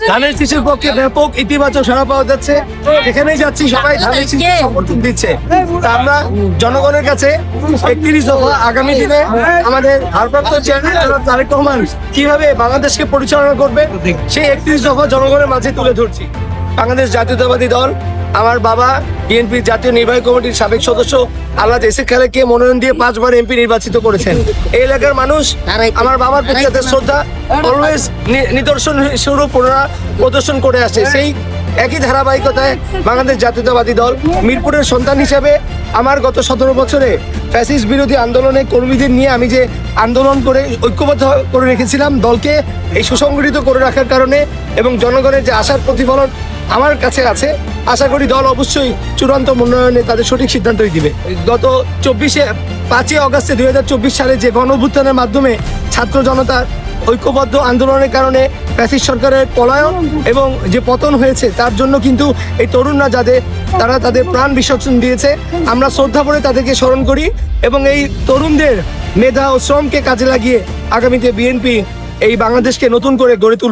ধানের শীষের পক্ষে ব্যাপক ইতিবাচক সাড়া পাওয়া যাচ্ছে। এখানেই যাচ্ছি সবাই ধানের শীষকে সমর্থন দিচ্ছে। তা আমরা জনগণের কাছে 31 দফা আগামী দিনে আমাদের ভারপ্রাপ্ত চেয়ারম্যান তারেক রহমান কিভাবে বাংলাদেশকে পরিচালনা করবে সেই 31 দফা জনগণের মাঝে তুলে ধরছি। বাংলাদেশ জাতীয়তাবাদী দল, আমার বাবা বিএনপির জাতীয় নির্বাহী কমিটির সাবেক সদস্য আল্লাহ এসে খালেককে মনোনয়ন দিয়ে 5 বার এমপি নির্বাচিত করেছেন। এই এলাকার মানুষ আমার বাবার প্রতি তাদের শ্রদ্ধা অলওয়েজ নিদর্শন স্বরূপ প্রদর্শন করে আসছে। সেই একই ধারাবাহিকতায় বাংলাদেশ জাতীয়তাবাদী দল মিরপুরের সন্তান হিসেবে আমার গত 17 বছরে ফ্যাসিস্ট বিরোধী আন্দোলনে কর্মীদের নিয়ে আমি যে আন্দোলন করে ঐক্যবদ্ধ করে রেখেছিলাম দলকে, এই সুসংগঠিত করে রাখার কারণে এবং জনগণের যে আশার প্রতিফলন আমার কাছে আছে, আশা করি দল অবশ্যই চূড়ান্ত মনোনয়নে তাদের সঠিক সিদ্ধান্তই দিবে। গত 5ই অগাস্টে 2024 সালে যে গণঅভ্যুত্থানের মাধ্যমে ছাত্র জনতার ঐক্যবদ্ধ আন্দোলনের কারণে ফ্যাসিস্ট সরকারের পলায়ন এবং যে পতন হয়েছে, তার জন্য কিন্তু এই তরুণরা তারা তাদের প্রাণ বিসর্জন দিয়েছে। আমরা শ্রদ্ধা করে তাদেরকে স্মরণ করি এবং এই তরুণদের মেধা ও শ্রমকে কাজে লাগিয়ে আগামীতে বিএনপি এই বাংলাদেশকে নতুন করে গড়ে তুলবে।